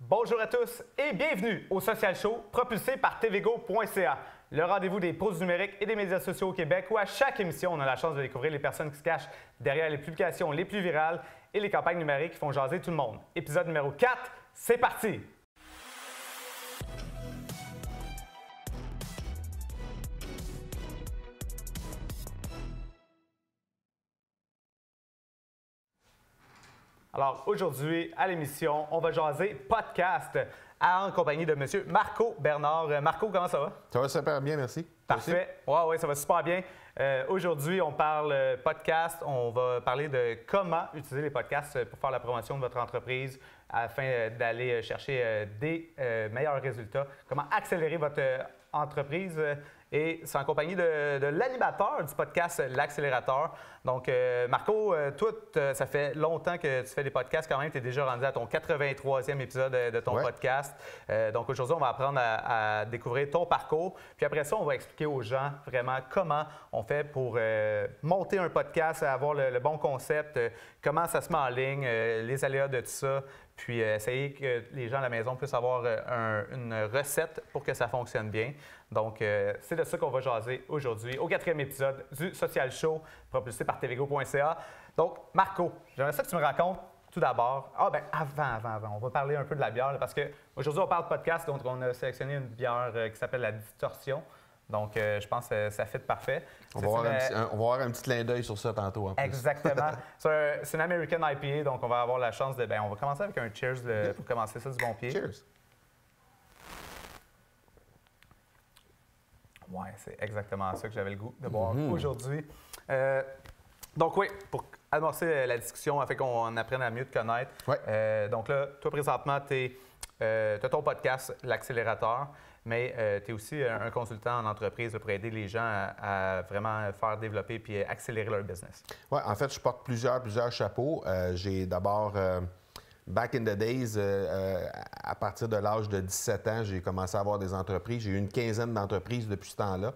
Bonjour à tous et bienvenue au Social Show propulsé par tvgo.ca, le rendez-vous des pros du numérique et des médias sociaux au Québec où à chaque émission, on a la chance de découvrir les personnes qui se cachent derrière les publications les plus virales et les campagnes numériques qui font jaser tout le monde. Épisode numéro 4, c'est parti! Alors aujourd'hui, à l'émission, on va jaser podcast en compagnie de M. Marco Bernard. Marco, comment ça va? Ça va super bien, merci. Parfait. Oui, ça va super bien. Aujourd'hui, on parle podcast. On va parler de comment utiliser les podcasts pour faire la promotion de votre entreprise afin d'aller chercher des meilleurs résultats. Comment accélérer votre entreprise. Et c'est en compagnie de l'animateur du podcast L'Accélérateur. Donc, Marco, toi, ça fait longtemps que tu fais des podcasts quand même. Tu es déjà rendu à ton 83e épisode de ton podcast. Donc, aujourd'hui, on va apprendre à découvrir ton parcours. Puis après ça, on va expliquer aux gens vraiment comment on fait pour monter un podcast, avoir le bon concept, comment ça se met en ligne, les aléas de tout ça. Puis essayer que les gens à la maison puissent avoir une recette pour que ça fonctionne bien. Donc, c'est de ça qu'on va jaser aujourd'hui au 4e épisode du Social Show propulsé par tvgo.ca. Donc, Marco, j'aimerais ça que tu me racontes tout d'abord. Avant, on va parler un peu de la bière là, parce qu'aujourd'hui, on parle de podcast, donc on a sélectionné une bière qui s'appelle la Distorsion. Donc, je pense que ça fit parfait. On va avoir un petit clin d'œil sur ça tantôt. En plus. Exactement. C'est une American IPA, donc on va avoir la chance de... on va commencer avec un cheers pour commencer ça du bon pied. Cheers. Oui, c'est exactement ça que j'avais le goût de boire aujourd'hui. Donc oui, pour amorcer la discussion, afin qu'on apprenne à mieux te connaître. Ouais. Donc là, toi présentement, tu as ton podcast, L'Accélérateur, mais tu es aussi un consultant en entreprise pour aider les gens à vraiment faire développer puis accélérer leur business. Oui, en fait, je porte plusieurs chapeaux. J'ai d'abord... Back in the days, à partir de l'âge de 17 ans, j'ai commencé à avoir des entreprises. J'ai eu une quinzaine d'entreprises depuis ce temps-là.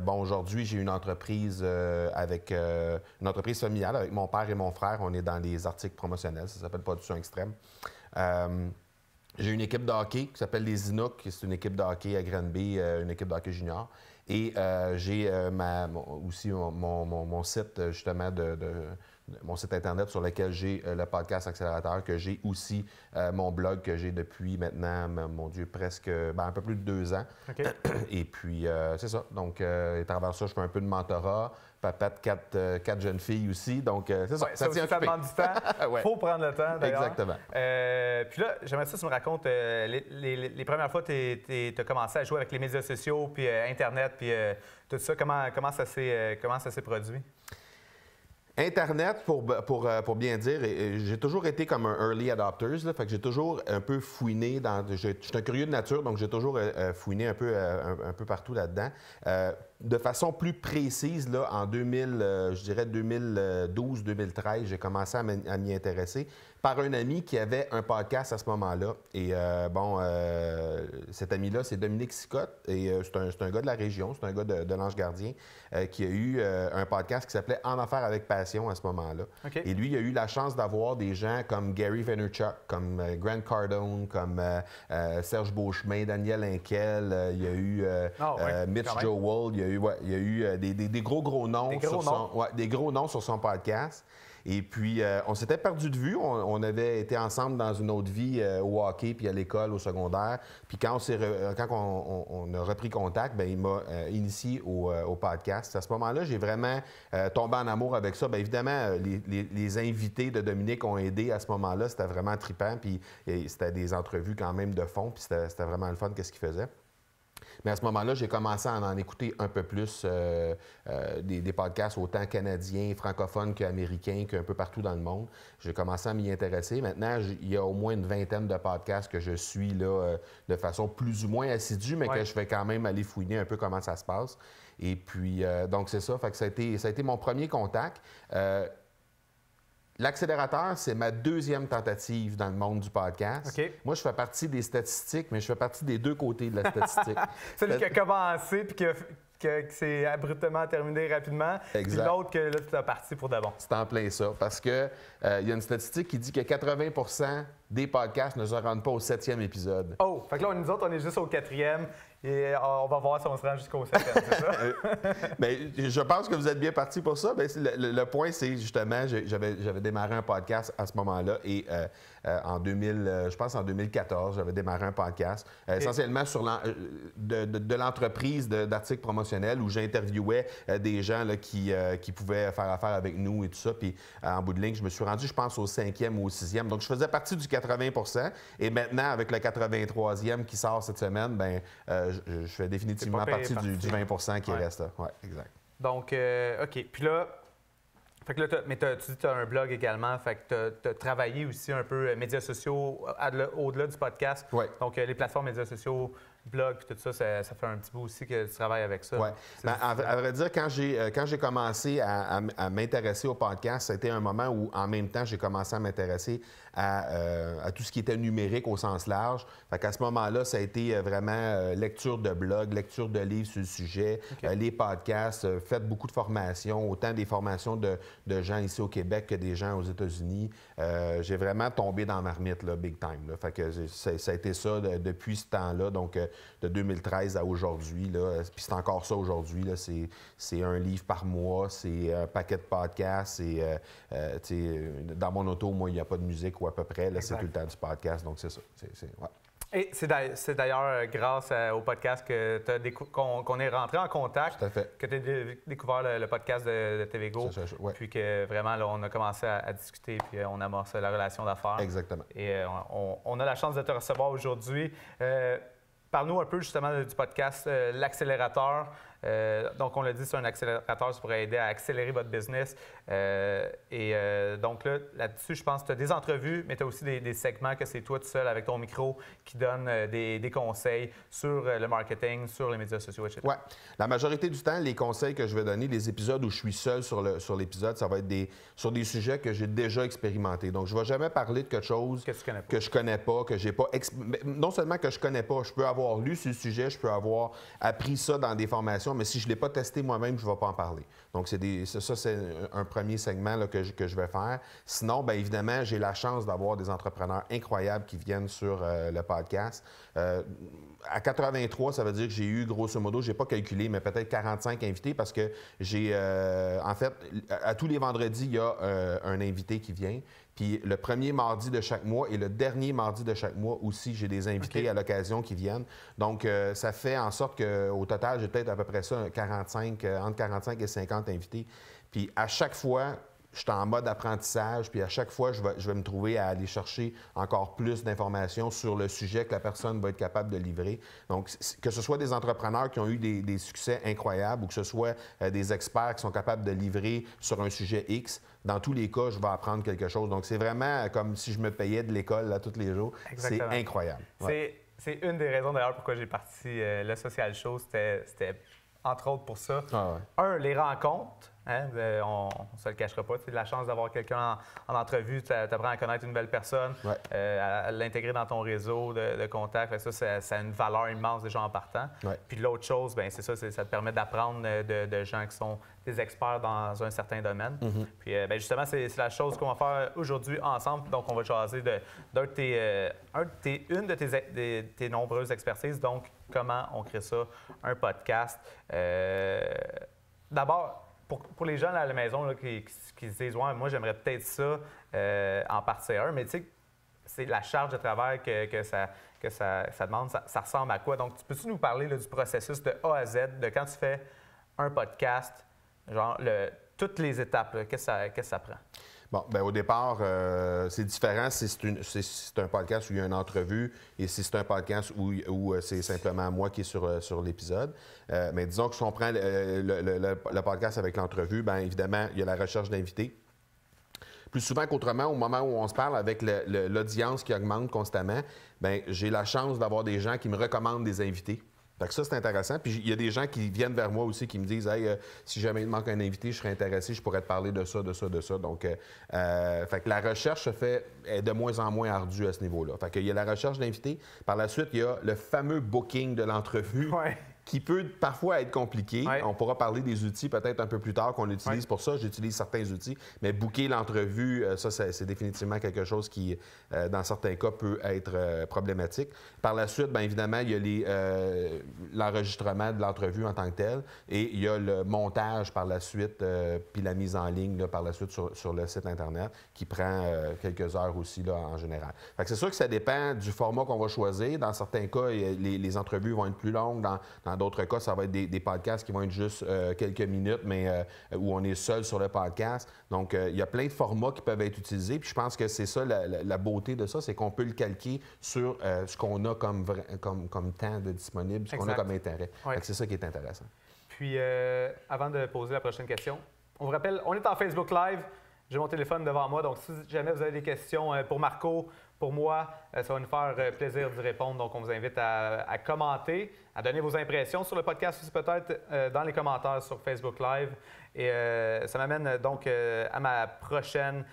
Aujourd'hui, j'ai une entreprise une entreprise familiale avec mon père et mon frère. On est dans les articles promotionnels. Ça s'appelle Production Extrême. J'ai une équipe de hockey qui s'appelle les Inuks. C'est une équipe de hockey à Granby, une équipe de hockey junior. Et j'ai aussi mon site, justement, mon site Internet sur lequel j'ai le podcast Accélérateur, que j'ai aussi mon blog que j'ai depuis maintenant, mon Dieu, presque un peu plus de 2 ans. Okay. Et puis, c'est ça. Donc, à travers ça, je fais un peu de mentorat. Papa de 4 jeunes filles aussi. Donc, c'est ça. Ouais, ça tient ça demande du temps. Il faut prendre le temps, d'ailleurs. Exactement. Puis là, j'aimerais ça que tu me racontes les premières fois que tu as commencé à jouer avec les médias sociaux, puis Internet, puis tout ça. Comment ça s'est produit? Internet, pour bien dire, j'ai toujours été comme un early adopter, là, fait que j'ai toujours un peu fouiné je suis un curieux de nature, donc j'ai toujours fouiné un peu partout là-dedans. De façon plus précise, là, en 2012-2013, j'ai commencé à m'y intéresser par un ami qui avait un podcast à ce moment-là. Et cet ami-là, c'est Dominique Sicotte, et c'est un gars de la région, c'est un gars de l'Ange-Gardien, qui a eu un podcast qui s'appelait En affaires avec passion à ce moment-là. Okay. Et lui, il a eu la chance d'avoir des gens comme Gary Vaynerchuk, comme Grant Cardone, comme Serge Beauchemin, Daniel Henkel, il y a eu Mitch Joel, il y a eu des gros noms des gros noms sur son podcast. Et puis, on s'était perdu de vue. On avait été ensemble dans une autre vie au hockey puis à l'école, au secondaire. Puis quand on a repris contact, il m'a initié au podcast. À ce moment-là, j'ai vraiment tombé en amour avec ça. Bien évidemment, les invités de Dominique ont aidé à ce moment-là. C'était vraiment trippant. Puis c'était des entrevues quand même de fond. Puis c'était vraiment le fun qu'est-ce qu'il faisait. Mais à ce moment-là, j'ai commencé à en écouter un peu plus des podcasts autant canadiens, francophones qu'américains, qu'un peu partout dans le monde. J'ai commencé à m'y intéresser. Maintenant, il y a au moins une vingtaine de podcasts que je suis là de façon plus ou moins assidue, mais que je vais quand même aller fouiner un peu comment ça se passe. Et puis, donc c'est ça. Fait que ça a été mon premier contact. L'accélérateur, c'est ma deuxième tentative dans le monde du podcast. Okay. Moi, je fais partie des statistiques, mais je fais partie des deux côtés de la statistique. Celui qui a commencé puis qui s'est abruptement terminé rapidement. Exact. Puis l'autre que là, tu es parti pour de bon. C'est en plein ça. Parce que y a une statistique qui dit que 80 des podcasts ne se rendent pas au 7e épisode. Oh! Fait que là, nous autres, on est juste au 4e. Et on va voir si on se rend jusqu'au 7e, c'est ça? Bien, je pense que vous êtes bien partis pour ça. Bien, le point, c'est justement, j'avais démarré un podcast à ce moment-là et en 2014, j'avais démarré un podcast essentiellement sur de l'entreprise d'articles promotionnels où j'interviewais des gens là, qui pouvaient faire affaire avec nous et tout ça. Puis en bout de ligne, je me suis rendu, je pense, au 5e ou au 6e. Donc, je faisais partie du 80 et maintenant, avec le 83e qui sort cette semaine, bien, je fais définitivement partie du 20 qui reste là. Oui, exact. Donc, OK. Puis là, fait que là tu dis que tu as un blog également. Fait que tu as travaillé aussi un peu médias sociaux au-delà du podcast. Oui. Donc, les plateformes médias sociaux, blog, puis tout ça, ça fait un petit bout aussi que tu travailles avec ça. Oui. À vrai dire, quand j'ai commencé à m'intéresser au podcast, c'était un moment où, en même temps, j'ai commencé à m'intéresser à tout ce qui était numérique au sens large. Fait qu'à ce moment-là, ça a été vraiment lecture de blogs, lecture de livres sur le sujet, les podcasts, fait beaucoup de formations, autant des formations de gens ici au Québec que des gens aux États-Unis. J'ai vraiment tombé dans ma marmite, là, big time. Là. Fait que ça a été ça depuis ce temps-là, donc de 2013 à aujourd'hui. Puis c'est encore ça aujourd'hui. C'est un livre par mois, c'est un paquet de podcasts. Dans mon auto, moi, il n'y a pas de musique ou à peu près. Là, c'est tout le temps du podcast, donc c'est ça. Ouais. Et c'est d'ailleurs grâce au podcast qu'on est rentré en contact, que tu as découvert le podcast de TVGo, puis que vraiment, là, on a commencé à discuter, puis on amorce la relation d'affaires. Exactement. Et on a la chance de te recevoir aujourd'hui. Parle-nous un peu justement du podcast L'Accélérateur. Donc, on l'a dit, c'est un accélérateur, ça pourrait aider à accélérer votre business. Donc là-dessus, je pense que tu as des entrevues, mais tu as aussi des segments que c'est toi tout seul avec ton micro qui donne des conseils sur le marketing, sur les médias sociaux, etc. Oui. La majorité du temps, les conseils que je vais donner, les épisodes où je suis seul sur l'épisode, ça va être sur des sujets que j'ai déjà expérimentés. Donc, je ne vais jamais parler de quelque chose que je connais pas, que j'ai pas... Non seulement que je connais pas, je peux avoir lu sur le sujet, je peux avoir appris ça dans des formations, mais si je ne l'ai pas testé moi-même, je ne vais pas en parler. Donc, ça, c'est un premier segment là, que je vais faire. Sinon, bien évidemment, j'ai la chance d'avoir des entrepreneurs incroyables qui viennent sur le podcast. À 83, ça veut dire que j'ai eu, grosso modo, je n'ai pas calculé, mais peut-être 45 invités parce que j'ai, en fait, à tous les vendredis, il y a un invité qui vient. Puis le premier mardi de chaque mois et le dernier mardi de chaque mois aussi, j'ai des invités à l'occasion qui viennent. Donc, ça fait en sorte qu'au total, j'ai peut-être à peu près ça, entre 45 et 50 invités. Puis à chaque fois, je suis en mode apprentissage, puis à chaque fois, je vais me trouver à aller chercher encore plus d'informations sur le sujet que la personne va être capable de livrer. Donc, que ce soit des entrepreneurs qui ont eu des succès incroyables ou que ce soit des experts qui sont capables de livrer sur un sujet X, dans tous les cas, je vais apprendre quelque chose. Donc, c'est vraiment comme si je me payais de l'école là, tous les jours. Exactement. C'est incroyable. Ouais. C'est une des raisons d'ailleurs pourquoi j'ai parti le Social Show. C'était entre autres pour ça. Un, les rencontres. Hein, on ne se le cachera pas. Tu as la chance d'avoir quelqu'un en entrevue, tu apprends à connaître une nouvelle personne, à l'intégrer dans ton réseau de contacts. Ça a une valeur immense déjà en partant. Puis l'autre chose, bien, c'est ça, ça te permet d'apprendre de gens qui sont des experts dans un certain domaine. Puis bien, justement, c'est la chose qu'on va faire aujourd'hui ensemble. Donc, on va jaser une de tes nombreuses expertises. Donc, comment on crée ça, un podcast. D'abord, pour les gens là, à la maison là, qui se disent « Ouais, moi, j'aimerais peut-être ça en partie 1 », mais tu sais, c'est la charge de travail que ça demande, ça ressemble à quoi? Donc, peux-tu nous parler là, du processus de A à Z, de quand tu fais un podcast, genre toutes les étapes, qu'est-ce que ça prend? Bon, bien, au départ, c'est différent si c'est un podcast où il y a une entrevue et si c'est un podcast où c'est simplement moi qui est sur l'épisode. Mais disons que si on prend le podcast avec l'entrevue, bien évidemment, il y a la recherche d'invités. Plus souvent qu'autrement, au moment où on se parle avec l'audience qui augmente constamment, bien, j'ai la chance d'avoir des gens qui me recommandent des invités. Fait que ça, c'est intéressant. Puis il y a des gens qui viennent vers moi aussi qui me disent « Hey, si jamais il manque un invité, je serais intéressé, je pourrais te parler de ça, de ça, de ça. » Donc, fait que la recherche est de moins en moins ardue à ce niveau-là. Fait qu'il y a la recherche d'invités. Par la suite, il y a le fameux booking de l'entrevue. qui peut parfois être compliqué. Ouais. On pourra parler des outils peut-être un peu plus tard qu'on utilise pour ça. J'utilise certains outils, mais booker l'entrevue, ça, c'est définitivement quelque chose qui, dans certains cas, peut être problématique. Par la suite, bien évidemment, il y a l'enregistrement de l'entrevue en tant que tel et il y a le montage par la suite, puis la mise en ligne là, par la suite sur le site Internet qui prend quelques heures aussi là, en général. Fait que c'est sûr que ça dépend du format qu'on va choisir. Dans certains cas, les entrevues vont être plus longues. Dans d'autres cas, ça va être des podcasts qui vont être juste quelques minutes, mais où on est seul sur le podcast. Donc, il y a plein de formats qui peuvent être utilisés. Puis je pense que c'est ça la beauté de ça, c'est qu'on peut le calquer sur ce qu'on a comme temps de disponible, ce qu'on a comme intérêt. C'est ça qui est intéressant. Puis, avant de poser la prochaine question, on vous rappelle, on est en Facebook Live. J'ai mon téléphone devant moi, donc si jamais vous avez des questions pour Marco, pour moi, ça va nous faire plaisir d'y répondre. Donc, on vous invite à commenter, à donner vos impressions sur le podcast aussi peut-être dans les commentaires sur Facebook Live. Et ça m'amène donc à ma prochaine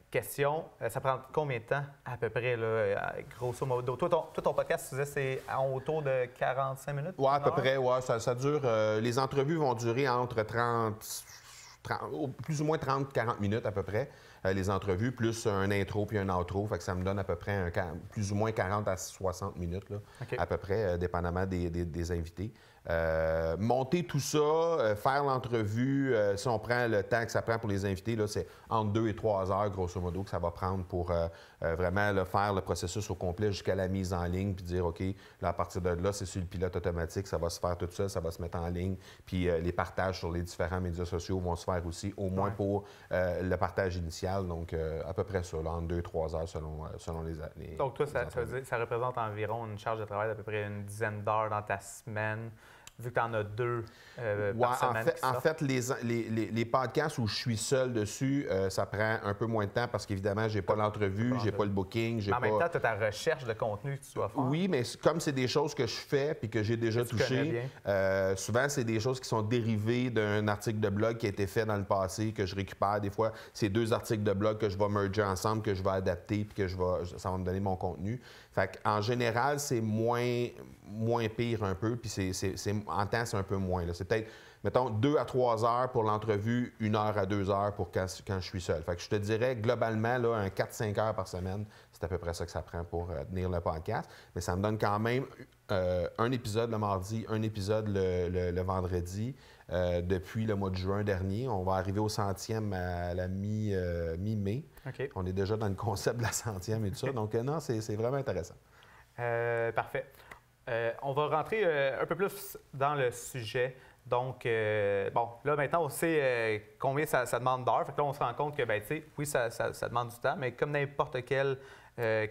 question. Ça prend combien de temps à peu près, là, grosso modo? Toi, ton podcast, tu disais, c'est autour de 45 minutes? Oui, à peu près, ouais, ça dure. Les entrevues vont durer entre 30 plus ou moins 30-40 minutes à peu près, les entrevues, plus un intro puis un outro. Fait que ça me donne à peu près plus ou moins 40 à 60 minutes, là, à peu près, dépendamment des invités. Monter tout ça, faire l'entrevue, si on prend le temps que ça prend pour les invités, là, c'est entre 2 et 3 heures, grosso modo, que ça va prendre pour vraiment faire le processus au complet jusqu'à la mise en ligne, puis dire, OK, là, à partir de là, c'est sur le pilote automatique, ça va se faire tout seul, ça va se mettre en ligne, puis les partages sur les différents médias sociaux vont se faire aussi, au moins pour le partage initial, donc à peu près ça, là, entre 2 et 3 heures selon les Donc, toi, ça représente environ une charge de travail d'à peu près une dizaine d'heures dans ta semaine, vu que tu en as 2 par semaine. En fait, les podcasts où je suis seul dessus, ça prend un peu moins de temps parce qu'évidemment, j'ai pas l'entrevue, j'ai pas le booking. En même temps, tu as ta recherche de contenu que tu dois faire. Oui, mais comme c'est des choses que je fais puis que j'ai déjà touché, souvent, c'est des choses qui sont dérivées d'un article de blog qui a été fait dans le passé, que je récupère. Des fois, c'est 2 articles de blog que je vais merger ensemble, que je vais adapter puis que ça va me donner mon contenu. Fait qu'en général, c'est moins pire un peu, puis en temps, c'est un peu moins. C'est peut-être, mettons, 2 à 3 heures pour l'entrevue, 1 heure à 2 heures pour quand je suis seul. Fait que je te dirais, globalement, là, un 4-5 heures par semaine, c'est à peu près ça que ça prend pour tenir le podcast. Mais ça me donne quand même un épisode le mardi, un épisode le vendredi. Depuis le mois de juin dernier. On va arriver au 100e à la mi-mai. Okay. On est déjà dans le concept de la 100e et tout ça. Donc, non, c'est vraiment intéressant. Parfait. On va rentrer un peu plus dans le sujet. Donc, bon, là, maintenant, on sait combien ça demande d'heures. Fait que là, on se rend compte que, bien, tu sais, oui, ça demande du temps, mais comme n'importe quelle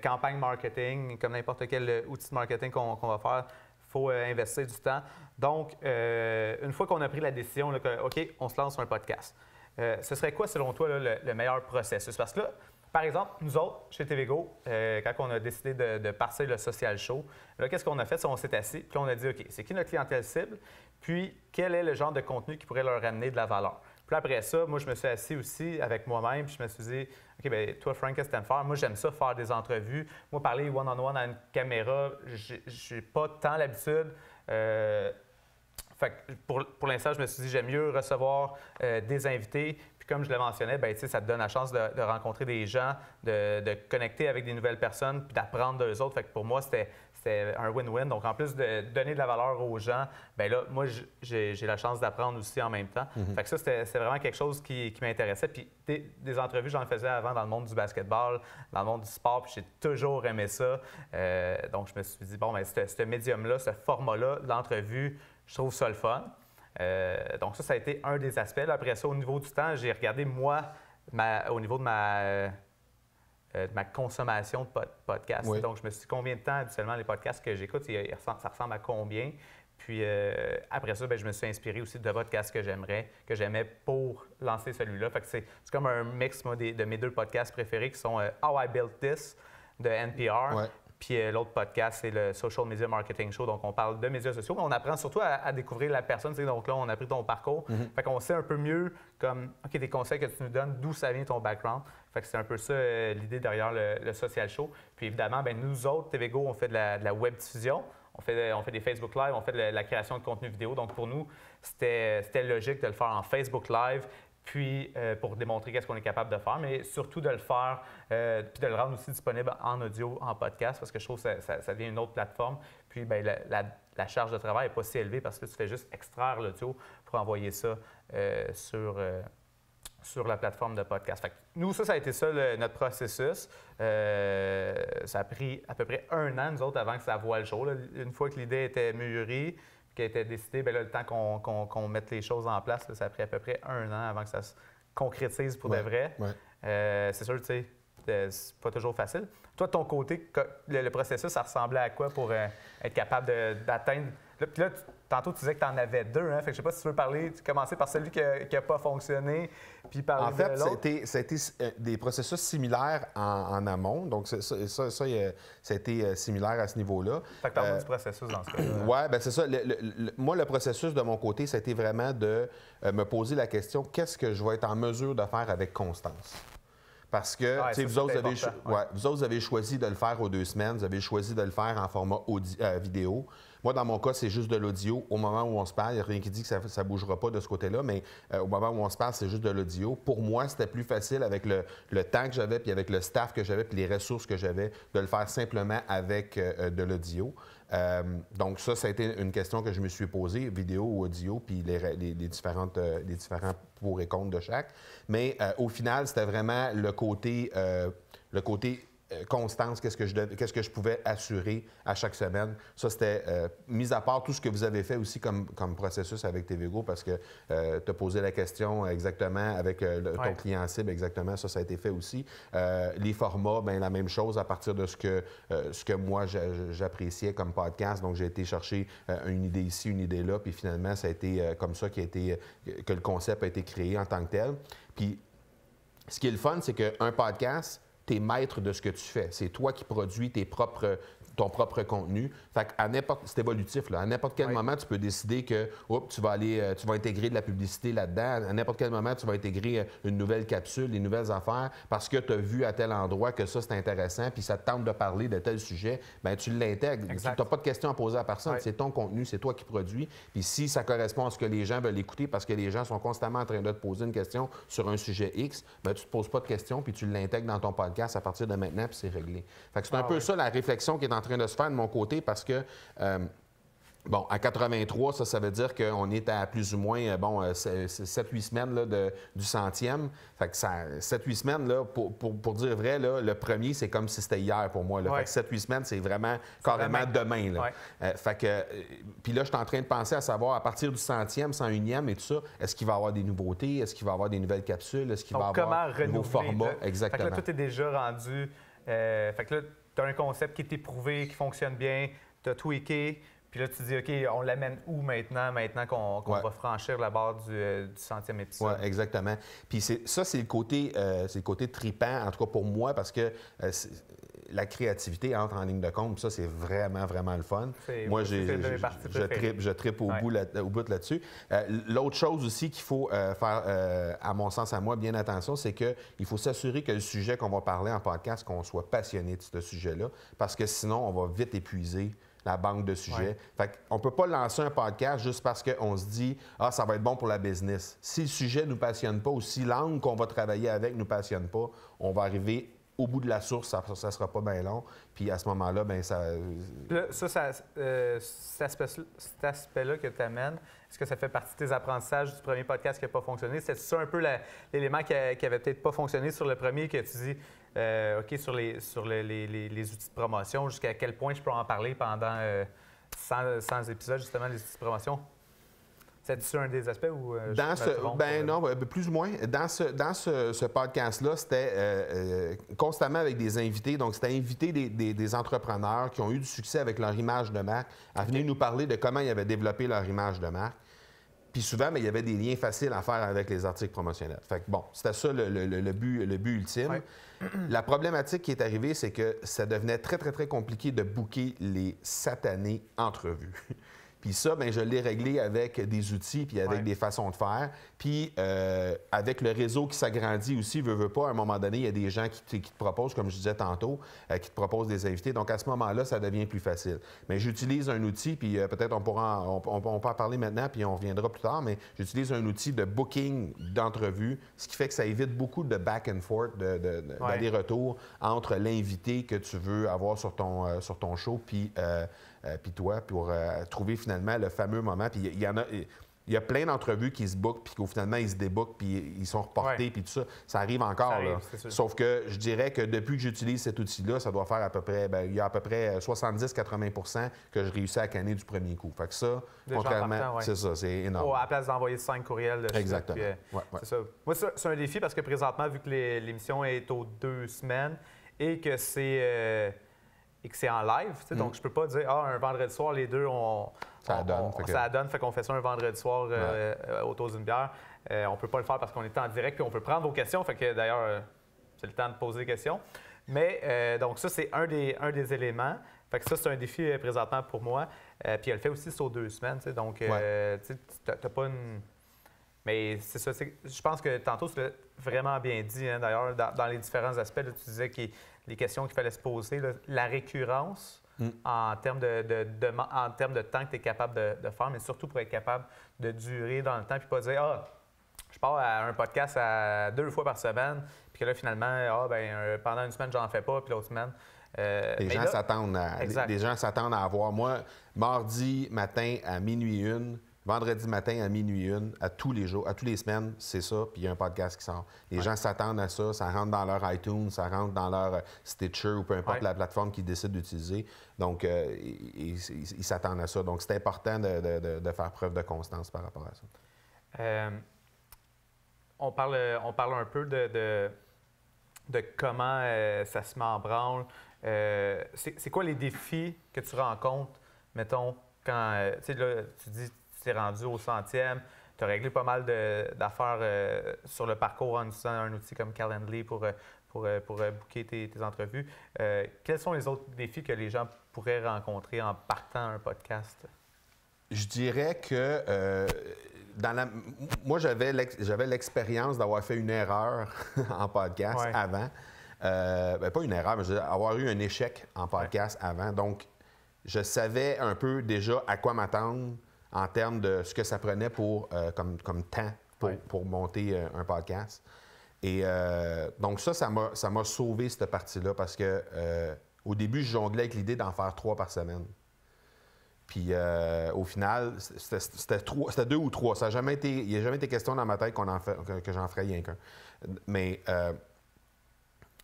campagne marketing, comme n'importe quel outil de marketing qu'on va faire, il faut investir du temps. Donc, une fois qu'on a pris la décision là, que, OK, on se lance sur un podcast, ce serait quoi, selon toi, là, le meilleur processus? Parce que là, par exemple, nous autres, chez TVGO, quand on a décidé de partir le social show, là, qu'est-ce qu'on a fait? On s'est assis, puis on a dit, OK, c'est qui notre clientèle cible? Puis, quel est le genre de contenu qui pourrait leur amener de la valeur? Puis après ça, moi, je me suis assis aussi avec moi-même, puis je me suis dit, OK, bien, toi, Frank, qu'est-ce que tu aimes faire? Moi, j'aime ça, faire des entrevues. Moi, parler one-on-one à une caméra, j'ai pas tant l'habitude. Fait que pour l'instant, je me suis dit, j'aime mieux recevoir des invités. Puis comme je le mentionnais, bien, ça te donne la chance de rencontrer des gens, de connecter avec des nouvelles personnes, puis d'apprendre d'eux autres. Fait que pour moi, c'était un win-win. Donc, en plus de donner de la valeur aux gens, bien là, moi, j'ai la chance d'apprendre aussi en même temps. Fait que ça, c'était vraiment quelque chose qui m'intéressait. Puis des entrevues, j'en faisais avant dans le monde du basketball, dans le monde du sport, puis j'ai toujours aimé ça. Donc, je me suis dit, bon, bien, ce médium-là, ce format-là, l'entrevue, je trouve ça le fun. Donc, ça a été un des aspects. Là, après ça, au niveau du temps, j'ai regardé, moi, au niveau de ma consommation de podcasts. Oui. Donc, je me suis dit combien de temps, habituellement, les podcasts que j'écoute, ça ressemble à combien. Puis après ça, bien, je me suis inspiré aussi de podcasts que j'aimais pour lancer celui-là. Fait que c'est comme un mix, moi, de mes 2 podcasts préférés qui sont How I Built This de NPR. Ouais. Puis l'autre podcast, c'est le Social Media Marketing Show. Donc, on parle de médias sociaux, mais on apprend surtout à découvrir la personne. Donc là, on a pris ton parcours. Fait qu'on sait un peu mieux, comme, OK, des conseils que tu nous donnes, d'où ça vient ton background. Fait que c'est un peu ça l'idée derrière le Social Show. Puis évidemment, bien, nous autres, TVGO, on fait de la web diffusion. on fait des Facebook Live, on fait de la création de contenu vidéo. Donc, pour nous, c'était logique de le faire en Facebook Live, puis pour démontrer qu'est-ce qu'on est capable de faire, mais surtout de le faire, puis de le rendre aussi disponible en audio, en podcast, parce que je trouve que ça devient une autre plateforme. Puis, bien, la charge de travail n'est pas si élevée parce que tu fais juste extraire l'audio pour envoyer ça sur la plateforme de podcast. Fait que nous, ça a été ça notre processus. Ça a pris à peu près 1 an, nous autres, avant que ça voie le jour. Là. Une fois que l'idée était mûrie, qu'elle était décidée, bien là, le temps qu'on mette les choses en place, là, ça a pris à peu près 1 an avant que ça se concrétise pour de vrai. Ouais. C'est sûr, tu sais, c'est pas toujours facile. Toi, de ton côté, le processus, ça ressemblait à quoi pour être capable d'atteindre... Puis là, tantôt, tu disais que tu en avais 2. Hein? Fait que je sais pas si tu veux commencer par celui qui n'a pas fonctionné, puis parler de l'autre. En fait, ça a été des processus similaires en amont. Donc, ça a été similaire à ce niveau-là. Fait que parle du processus dans ce cas-là. Oui, bien c'est ça. Moi, le processus de mon côté, ça a été vraiment de me poser la question, qu'est-ce que je vais être en mesure de faire avec constance? Parce que vous autres, vous avez choisi de le faire aux 2 semaines, vous avez choisi de le faire en format vidéo. Moi, dans mon cas, c'est juste de l'audio. Au moment où on se parle, il n'y a rien qui dit que ça ne bougera pas de ce côté-là, mais au moment où on se parle, c'est juste de l'audio. Pour moi, c'était plus facile avec le temps que j'avais, puis avec le staff que j'avais, puis les ressources que j'avais, de le faire simplement avec de l'audio. Donc ça a été une question que je me suis posée, vidéo ou audio, puis les différents pour et contre de chaque. Mais au final, c'était vraiment le côté constance, qu'est-ce que je pouvais assurer à chaque semaine. Ça, c'était mis à part tout ce que vous avez fait aussi comme processus avec TVgo, parce que tu as posé la question exactement avec ton client cible, exactement, ça a été fait aussi. Les formats, bien la même chose à partir de ce que moi j'appréciais comme podcast. Donc, j'ai été chercher une idée ici, une idée là, puis finalement, ça a été comme ça que le concept a été créé en tant que tel. Puis, ce qui est le fun, c'est qu'un podcast, tu es maître de ce que tu fais. C'est toi qui produis ton propre contenu. Fait qu'à c'est évolutif, là. À n'importe quel moment, tu peux décider que tu vas intégrer de la publicité là-dedans. À n'importe quel moment, tu vas intégrer une nouvelle capsule, des nouvelles affaires, parce que tu as vu à tel endroit que ça, c'est intéressant, puis ça te tente de parler de tel sujet, bien, tu l'intègres. Tu n'as pas de questions à poser à personne. C'est ton contenu, c'est toi qui produis. Puis si ça correspond à ce que les gens veulent écouter, parce que les gens sont constamment en train de te poser une question sur un sujet X, bien, tu ne te poses pas de questions, puis tu l'intègres dans ton podcast à partir de maintenant, puis c'est réglé. Fait que c'est un peu ça la réflexion qui est en train de se faire de mon côté, parce que, à 83, ça veut dire qu'on est à plus ou moins 7-8 semaines là, du 100e. Fait que 7-8 semaines, là, pour dire vrai, là, le premier, c'est comme si c'était hier pour moi. Là. Fait que 7-8 semaines, c'est vraiment carrément demain. Là. Puis là, je suis en train de penser à savoir, à partir du 100e, 101e et tout ça, est-ce qu'il va y avoir des nouveautés? Est-ce qu'il va y avoir des nouvelles capsules? Est-ce qu'il va y avoir de nouveaux formats? Exactement. Fait que là, tout est déjà rendu. Fait que là, tu as un concept qui est éprouvé, qui fonctionne bien, tu as tweaké, puis là, tu te dis, OK, on l'amène où maintenant qu'on va franchir la barre du 100e épisode? Oui, exactement. Puis c'est le côté tripant, en tout cas pour moi, parce que la créativité entre en ligne de compte, ça, c'est vraiment, vraiment le fun. Moi, je trippe au bout là-dessus. L'autre chose aussi qu'il faut faire, à mon sens, à moi, bien attention, c'est qu'il faut s'assurer que le sujet qu'on va parler en podcast, qu'on soit passionné de ce sujet-là, parce que sinon, on va vite épuiser la banque de sujets. Fait qu'on ne peut pas lancer un podcast juste parce qu'on se dit « Ah, ça va être bon pour la business ». Si le sujet ne nous passionne pas ou si l'angle qu'on va travailler avec ne nous passionne pas, on va arriver au bout de la source, ça ne sera pas bien long. Puis à ce moment-là, bien, ça... Là, cet aspect-là que tu amènes, est-ce que ça fait partie de tes apprentissages du premier podcast qui n'a pas fonctionné? C'est ça un peu l'élément qui avait peut-être pas fonctionné sur le premier que tu dis, OK, sur les outils de promotion, jusqu'à quel point je peux en parler pendant 100 épisodes, justement, les outils de promotion? C'est un des aspects où plus ou moins. Dans ce podcast-là, c'était constamment avec des invités. Donc, c'était inviter des entrepreneurs qui ont eu du succès avec leur image de marque à venir nous parler de comment ils avaient développé leur image de marque. Puis souvent, il y avait des liens faciles à faire avec les articles promotionnels. Fait que c'était ça le but ultime. Ouais. La problématique qui est arrivée, c'est que ça devenait très, très, très compliqué de booker les satanées entrevues. Puis ça, bien, je l'ai réglé avec des outils puis avec des façons de faire. Puis avec le réseau qui s'agrandit aussi, veut pas, à un moment donné, il y a des gens qui te proposent, comme je disais tantôt, qui te proposent des invités. Donc à ce moment-là, ça devient plus facile. Mais j'utilise un outil, puis peut-être on peut en parler maintenant, puis on reviendra plus tard, mais j'utilise un outil de booking d'entrevue, ce qui fait que ça évite beaucoup de back and forth, d'aller-retour entre l'invité que tu veux avoir sur ton show, puis toi, pour trouver finalement le fameux moment. Puis il y a plein d'entrevues qui se bookent, puis qu'au finalement, ils se débookent, puis ils sont reportés, puis tout ça. Ça arrive encore, ça arrive, là. Sauf que je dirais que depuis que j'utilise cet outil-là, ça doit faire à peu près, il y a à peu près 70-80 % que je réussis à canner du premier coup. Fait que ça, contrairement, c'est ça, c'est énorme. À la place d'envoyer 5 courriels dessus. Exactement. Puis, c'est ça. Moi, c'est un défi parce que présentement, vu que l'émission est aux 2 semaines et que c'est en live, donc je peux pas dire, un vendredi soir, les deux, ça donne, fait qu'on fait ça un vendredi soir autour d'une bière. On peut pas le faire parce qu'on est en direct, puis on peut prendre vos questions. Fait que d'ailleurs, c'est le temps de poser des questions. Mais donc ça, c'est un des éléments. Fait que ça, c'est un défi présentement pour moi. Puis elle le fait aussi sur 2 semaines. Donc, tu n'as pas une... Mais c'est ça. Je pense que tantôt, tu l'as vraiment bien dit, hein, d'ailleurs, dans les différents aspects. Là, tu disais que les questions qu'il fallait se poser, là, la récurrence en termes de temps que tu es capable de faire, mais surtout pour être capable de durer dans le temps, puis pas dire je pars à un podcast 2 fois par semaine, puis que là, finalement, pendant une semaine, j'en fais pas, puis l'autre semaine. Les gens s'attendent à avoir. Moi, mardi matin à minuit 1, vendredi matin à minuit 1, à tous les jours, à toutes les semaines, c'est ça, puis il y a un podcast qui sort. Les gens s'attendent à ça, ça rentre dans leur iTunes, ça rentre dans leur Stitcher ou peu importe la plateforme qu'ils décident d'utiliser. Donc, ils s'attendent à ça. Donc, c'est important de faire preuve de constance par rapport à ça. On parle un peu de comment ça se met en branle. C'est quoi les défis que tu rencontres, mettons, quand tu dis tu t'es rendu au 100e, tu as réglé pas mal d'affaires sur le parcours en utilisant un outil comme Calendly pour booker tes entrevues. Quels sont les autres défis que les gens pourraient rencontrer en partant un podcast? Je dirais que moi, j'avais l'expérience d'avoir fait une erreur en podcast avant. Pas une erreur, mais avoir eu un échec en podcast avant. Donc, je savais un peu déjà à quoi m'attendre en termes de ce que ça prenait comme temps pour monter un podcast. Et donc ça m'a sauvé cette partie-là parce que au début, je jonglais avec l'idée d'en faire 3 par semaine. Puis au final, c'était 2 ou 3. Il n'y a jamais été question dans ma tête que j'en ferais rien qu'un. Mais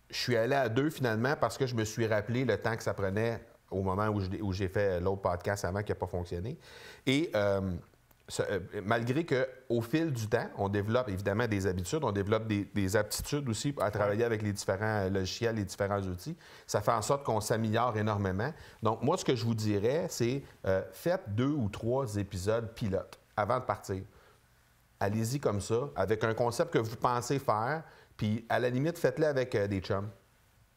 je suis allé à 2 finalement parce que je me suis rappelé le temps que ça prenait au moment où j'ai fait l'autre podcast avant qui n'a pas fonctionné. Et malgré qu'au fil du temps, on développe évidemment des habitudes, on développe des aptitudes aussi à travailler avec les différents logiciels, les différents outils, ça fait en sorte qu'on s'améliore énormément. Donc, moi, ce que je vous dirais, c'est faites 2 ou 3 épisodes pilotes avant de partir. Allez-y comme ça, avec un concept que vous pensez faire, puis à la limite, faites-le avec des chums.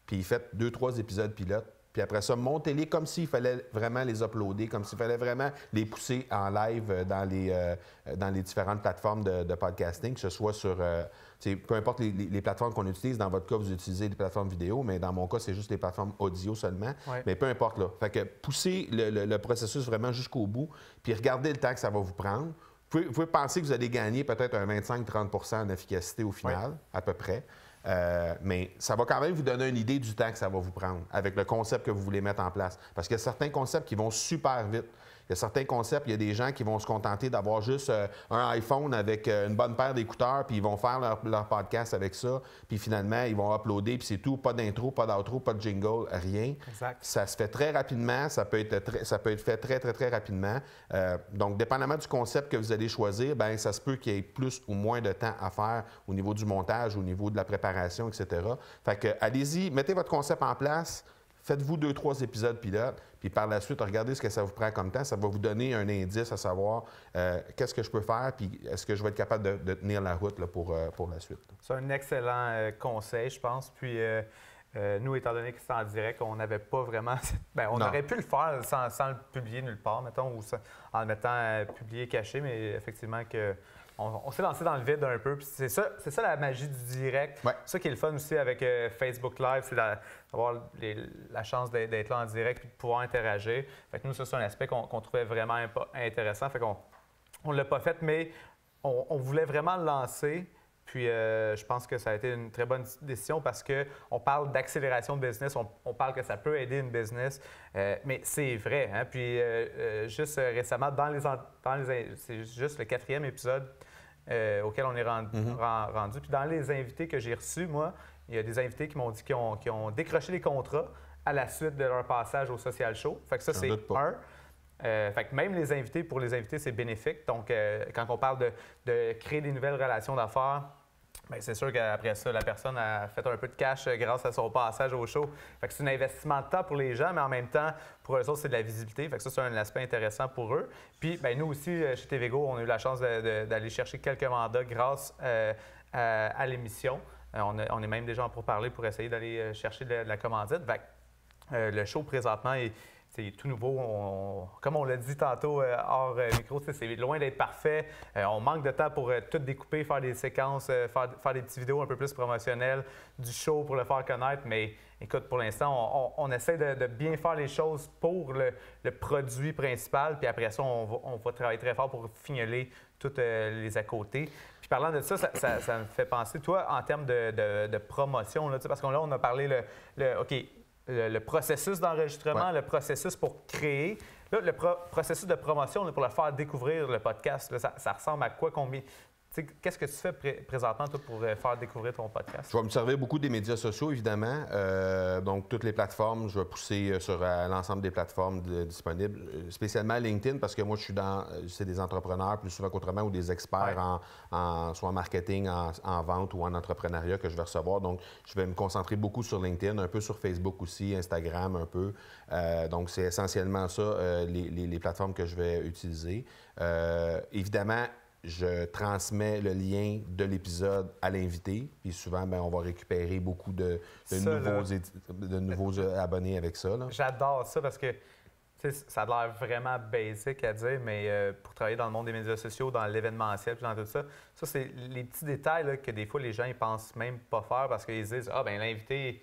Puis faites 2-3 épisodes pilotes. Puis après ça, montez-les comme s'il fallait vraiment les uploader, comme s'il fallait vraiment les pousser en live dans les différentes plateformes de podcasting, que ce soit sur, peu importe les plateformes qu'on utilise. Dans votre cas, vous utilisez des plateformes vidéo, mais dans mon cas, c'est juste les plateformes audio seulement. Mais peu importe là. Fait que poussez le processus vraiment jusqu'au bout, puis regardez le temps que ça va vous prendre. Vous pouvez penser que vous allez gagner peut-être un 25-30 % en efficacité au final, à peu près. Mais ça va quand même vous donner une idée du temps que ça va vous prendre avec le concept que vous voulez mettre en place. Parce qu'il y a certains concepts qui vont super vite. Il y a certains concepts, il y a des gens qui vont se contenter d'avoir juste un iPhone avec une bonne paire d'écouteurs, puis ils vont faire leur podcast avec ça, puis finalement, ils vont uploader, puis c'est tout. Pas d'intro, pas d'outro, pas de jingle, rien. Exact. Ça se fait très rapidement, ça peut être fait très, très, très rapidement. Donc, dépendamment du concept que vous allez choisir, bien, ça se peut qu'il y ait plus ou moins de temps à faire au niveau du montage, au niveau de la préparation, etc. Fait que, allez-y, mettez votre concept en place. Faites-vous 2-3 épisodes pilotes, puis par la suite, regardez ce que ça vous prend comme temps. Ça va vous donner un indice à savoir qu'est-ce que je peux faire, puis est-ce que je vais être capable de tenir la route là, pour la suite. C'est un excellent conseil, je pense. Puis Nous, étant donné que c'est en direct, on n'avait pas vraiment... on aurait pu le faire sans le publier nulle part, mettons, ou en le mettant publié caché, mais effectivement on s'est lancé dans le vide un peu. Puis c'est ça la magie du direct. Ouais. C'est ça qui est le fun aussi avec Facebook Live, c'est d'avoir la chance d'être là en direct et de pouvoir interagir. Fait que nous, ça, c'est un aspect qu'on trouvait vraiment intéressant. Fait qu'on ne l'a pas fait, mais on voulait vraiment le lancer. Puis, je pense que ça a été une très bonne décision parce qu'on parle d'accélération de business, on parle que ça peut aider une business, mais c'est vrai. Hein? Puis, juste récemment, c'est juste le 4e épisode auquel on est rendu. Puis, dans les invités que j'ai reçus, moi, il y a des invités qui m'ont dit qu'ils ont décroché les contrats à la suite de leur passage au Social Show. Fait que ça, c'est un. Fait que même pour les invités, c'est bénéfique. Donc, quand on parle de créer des nouvelles relations d'affaires, bien, c'est sûr qu'après ça, la personne a fait un peu de cash grâce à son passage au show. Fait que c'est un investissement de temps pour les gens, mais en même temps, pour eux autres, c'est de la visibilité. Fait que ça, c'est un aspect intéressant pour eux. Puis, bien, nous aussi, chez TVgo, on a eu la chance d'aller chercher quelques mandats grâce à l'émission. On est même déjà en pourparlers pour essayer d'aller chercher de la commandite. Fait que, le show, présentement, c'est tout nouveau. Comme on l'a dit tantôt hors micro, c'est loin d'être parfait. On manque de temps pour tout découper, faire des séquences, faire des petites vidéos un peu plus promotionnelles du show pour le faire connaître. Mais écoute, pour l'instant, on essaie de bien faire les choses pour le produit principal. Puis après ça, on va travailler très fort pour fignoler tous les à côté. Puis parlant de ça, ça me fait penser, toi, en termes de promotion, là, parce qu'on on a parlé le processus d'enregistrement, le processus pour créer. Là, le processus de promotion, là, pour le faire découvrir le podcast, là, ça ressemble à quoi? Qu'est-ce que tu fais présentement, toi, pour faire découvrir ton podcast? Je vais me servir beaucoup des médias sociaux, évidemment. Donc, toutes les plateformes, je vais pousser sur l'ensemble des plateformes disponibles, spécialement LinkedIn, parce que moi, c'est des entrepreneurs plus souvent qu'autrement ou des experts soit en marketing, en vente ou en entrepreneuriat que je vais recevoir. Donc, je vais me concentrer beaucoup sur LinkedIn, un peu sur Facebook aussi, Instagram un peu. Donc, c'est essentiellement ça, les plateformes que je vais utiliser. Évidemment, je transmets le lien de l'épisode à l'invité. Puis souvent, on va récupérer beaucoup de nouveaux abonnés avec ça. J'adore ça parce que ça a l'air vraiment basique à dire, mais pour travailler dans le monde des médias sociaux, dans l'événementiel, puis dans tout ça, c'est les petits détails là, que des fois, les gens ils pensent même pas faire parce qu'ils se disent « Ah, bien, l'invité,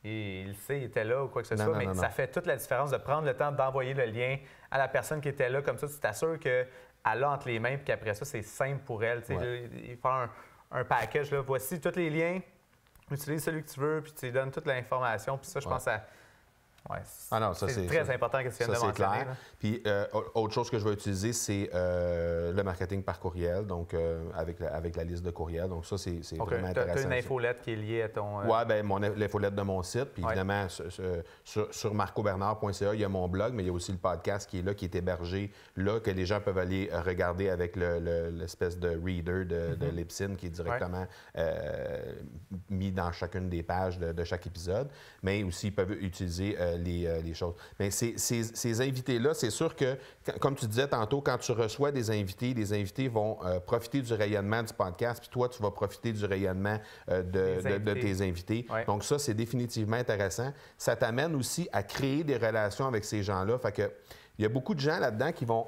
il sait, il était là ou quoi que ce soit. » Mais ça fait toute la différence de prendre le temps d'envoyer le lien à la personne qui était là. Comme ça, tu t'assures que elle a entre les mains, puis qu'après ça, c'est simple pour elle. Faire un package, là, voici tous les liens, utilise celui que tu veux, puis tu lui donnes toute l'information. Puis ça, je pense à... c'est très important que tu viennes de mentionner. Clair. Puis autre chose que je vais utiliser, c'est le marketing par courriel, donc avec la liste de courriels. Donc ça, c'est vraiment intéressant. Tu as une infolette qui est liée à ton... Oui, bien, l'infolette de mon site. Puis évidemment, sur marcobernard.ca, il y a mon blog, mais il y a aussi le podcast qui est là, qui est hébergé là, que les gens peuvent aller regarder avec l'espèce de reader de Libsyn qui est directement mis dans chacune des pages de chaque épisode. Mais aussi, ils peuvent utiliser les choses. Mais ces invités-là, c'est sûr que, comme tu disais tantôt, quand tu reçois des invités, les invités vont profiter du rayonnement du podcast, puis toi, tu vas profiter du rayonnement de tes invités. Ouais. Donc ça, c'est définitivement intéressant. Ça t'amène aussi à créer des relations avec ces gens-là. Fait que il y a beaucoup de gens là-dedans qui vont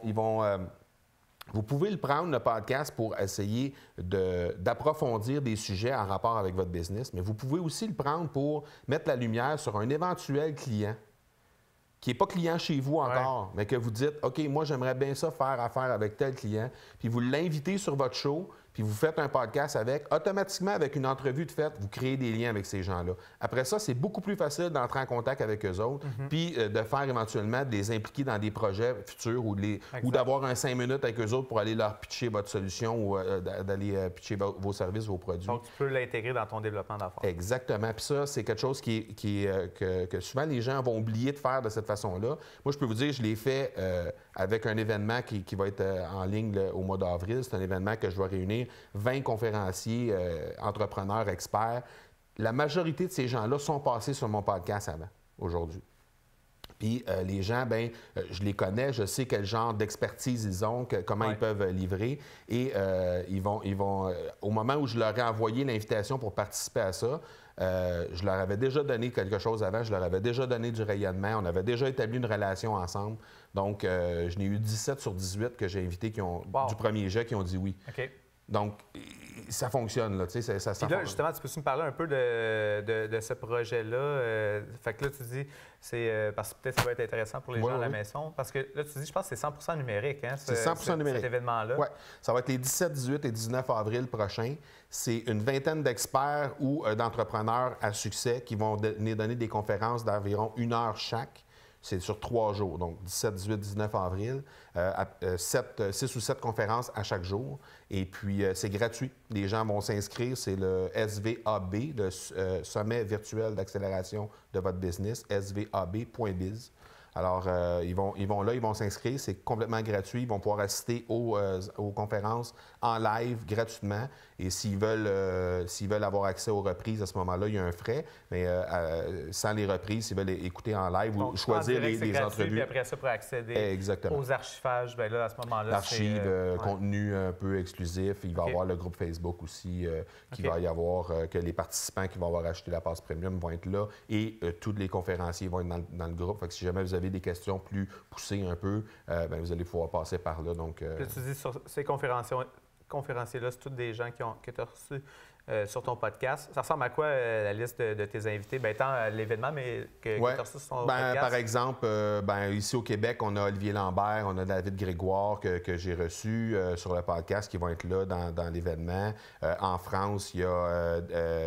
vous pouvez le prendre, le podcast, pour essayer d'approfondir des sujets en rapport avec votre business, mais vous pouvez aussi le prendre pour mettre la lumière sur un éventuel client qui n'est pas client chez vous encore, mais que vous dites « OK, moi, j'aimerais bien ça faire affaire avec tel client », puis vous l'invitez sur votre show, puis vous faites un podcast avec, automatiquement, avec une entrevue de fait, vous créez des liens avec ces gens-là. Après ça, c'est beaucoup plus facile d'entrer en contact avec eux autres, puis de faire éventuellement de les impliquer dans des projets futurs ou d'avoir un 5 minutes avec eux autres pour aller leur pitcher votre solution ou d'aller pitcher vos services, vos produits. Donc, tu peux l'intégrer dans ton développement d'affaires. Exactement. Puis ça, c'est quelque chose que souvent les gens vont oublier de faire de cette façon-là. Moi, je peux vous dire, je l'ai fait avec un événement qui va être en ligne au mois d'avril. C'est un événement que je vais réunir 20 conférenciers, entrepreneurs, experts. La majorité de ces gens-là sont passés sur mon podcast avant, aujourd'hui. Puis les gens, je les connais, je sais quel genre d'expertise ils ont, comment ils peuvent livrer. Et ils vont au moment où je leur ai envoyé l'invitation pour participer à ça, je leur avais déjà donné quelque chose avant, je leur avais déjà donné du rayonnement, on avait déjà établi une relation ensemble. Donc, je n'ai eu 17 sur 18 que j'ai invités du premier jet qui ont dit oui. OK. Donc, ça fonctionne, là, tu sais, ça Puis là, justement, tu peux-tu me parler un peu de ce projet-là? Fait que là, tu dis, parce que peut-être ça va être intéressant pour les gens à la maison, parce que là, tu dis, je pense que c'est 100% numérique, hein, c'est 100% numérique. Cet événement-là. Oui, ça va être les 17, 18 et 19 avril prochains. C'est une vingtaine d'experts ou d'entrepreneurs à succès qui vont donner des conférences d'environ 1 heure chaque. C'est sur 3 jours, donc 17, 18, 19 avril, 6 ou 7 conférences à chaque jour. Et puis, c'est gratuit. Les gens vont s'inscrire. C'est le SVAB, le Sommet virtuel d'accélération de votre business, svab.biz. Alors, ils vont là, ils vont s'inscrire. C'est complètement gratuit. Ils vont pouvoir assister aux conférences en live gratuitement. Et s'ils veulent avoir accès aux reprises, à ce moment-là, il y a un frais. Mais sans les reprises, s'ils veulent écouter en live ou choisir les gratuit, entrevues. Puis après ça, pour accéder aux archivages, bien là, à ce moment-là, l'archive, contenu un peu exclusif. Il va y avoir le groupe Facebook aussi, qui va y avoir, que les participants qui vont avoir acheté la passe premium vont être là. Et tous les conférenciers vont être dans le groupe. Fait que si jamais vous avez des questions plus poussées un peu, vous allez pouvoir passer par là. Donc, Là, tu dis sur ces conférenciers-là, c'est tous des gens que tu as reçus sur ton podcast. Ça ressemble à quoi la liste de tes invités? Bien, tant l'événement, mais que tu as reçu sur ton podcast? Par exemple, ici au Québec, on a Olivier Lambert, on a David Grégoire que j'ai reçu sur le podcast qui vont être là dans l'événement. En France, il y a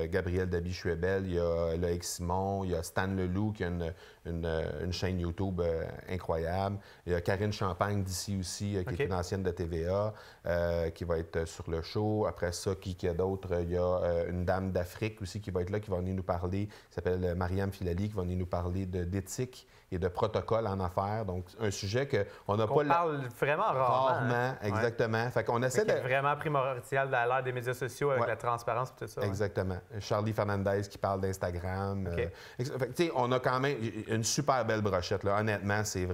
Gabriel Dabi-Schwebel, il y a Loïc Simon, il y a Stan Leloup qui a une chaîne YouTube incroyable. Il y a Karine Champagne d'ici aussi, qui est une ancienne de TVA, qui va être sur le show. Après ça, qui y a d'autres? Il y a une dame d'Afrique aussi qui va être là, qui va venir nous parler, qui s'appelle Mariam Filali, qui va venir nous parler d'éthique et de protocole en affaires. Donc, un sujet qu'on n'a pas... On parle vraiment rarement. Rarement, exactement. Fait qu'on essaie de... vraiment primordial à l'ère des médias sociaux avec la transparence et tout ça. Exactement. Charlie Fernandez qui parle d'Instagram. On a quand même une super belle brochette, là. Honnêtement, c'est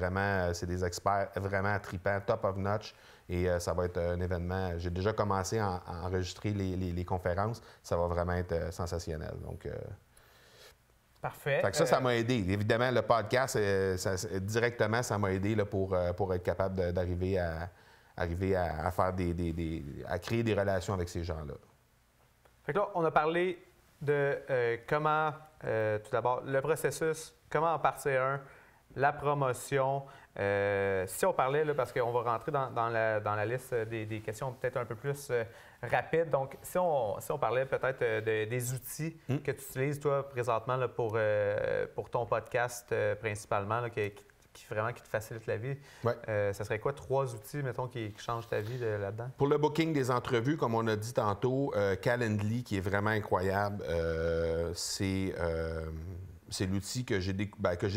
des experts vraiment tripants, top of notch. Et ça va être un événement. J'ai déjà commencé à enregistrer les conférences. Ça va vraiment être sensationnel. Donc, parfait. Fait que ça m'a aidé. Évidemment, le podcast, directement, ça m'a aidé là, pour être capable d'arriver à faire à créer des relations avec ces gens-là. Fait que là, on a parlé de comment, tout d'abord, le processus, comment en partir un, la promotion. Si on parlait, là, parce qu'on va rentrer dans la liste des questions peut-être un peu plus rapides. Donc, si on parlait peut-être des outils que tu utilises, toi, présentement, là, pour ton podcast principalement, là, qui te facilite la vie, ça serait quoi 3 outils, mettons, qui changent ta vie là-dedans? Pour le booking des entrevues, comme on a dit tantôt, Calendly, qui est vraiment incroyable, c'est l'outil que j'ai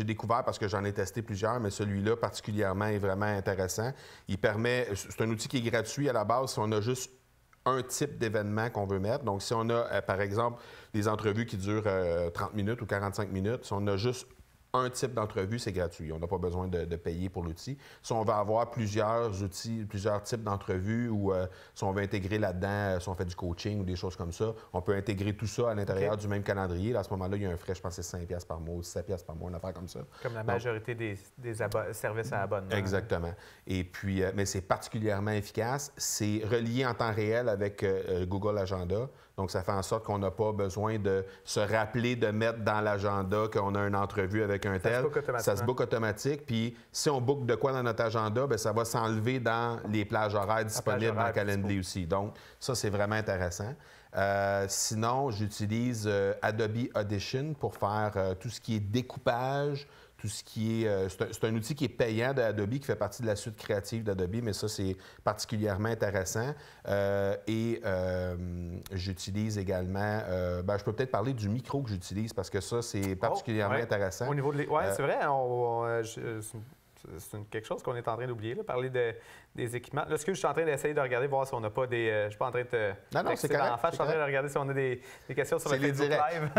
découvert parce que j'en ai testé plusieurs, mais celui-là particulièrement est vraiment intéressant. C'est un outil qui est gratuit à la base si on a juste un type d'événement qu'on veut mettre. Donc, si on a, par exemple, des entrevues qui durent 30 minutes ou 45 minutes, si on a juste un type d'entrevue, c'est gratuit. On n'a pas besoin de payer pour l'outil. Si on veut avoir plusieurs outils, plusieurs types d'entrevues ou si on veut intégrer là-dedans, si on fait du coaching ou des choses comme ça, on peut intégrer tout ça à l'intérieur du même calendrier. Là, à ce moment-là, il y a un frais, je pense que c'est 5$ par mois ou 7$ par mois, une affaire comme ça. Comme la majorité des services à abonnement. Exactement. Et puis, mais c'est particulièrement efficace. C'est relié en temps réel avec Google Agenda. Donc, ça fait en sorte qu'on n'a pas besoin de se rappeler de mettre dans l'agenda qu'on a une entrevue avec un tel. Ça se book automatique. Puis, si on book de quoi dans notre agenda, bien, ça va s'enlever dans les plages horaires disponibles dans Calendly aussi. Donc, ça, c'est vraiment intéressant. Sinon, j'utilise Adobe Audition pour faire tout ce qui est découpage, tout ce qui est... c'est un outil qui est payant d'Adobe, qui fait partie de la suite créative d'Adobe, mais ça, c'est particulièrement intéressant. J'utilise également... je peux peut-être parler du micro que j'utilise, parce que ça, c'est particulièrement intéressant. Au niveau de c'est vrai, c'est quelque chose qu'on est en train d'oublier, là, parler des équipements. Là, ce que je suis en train d'essayer de regarder, voir si on n'a pas des... je ne suis pas en train de te... Non, c'est correct. Je suis en train de regarder si on a des questions sur le Facebook Live.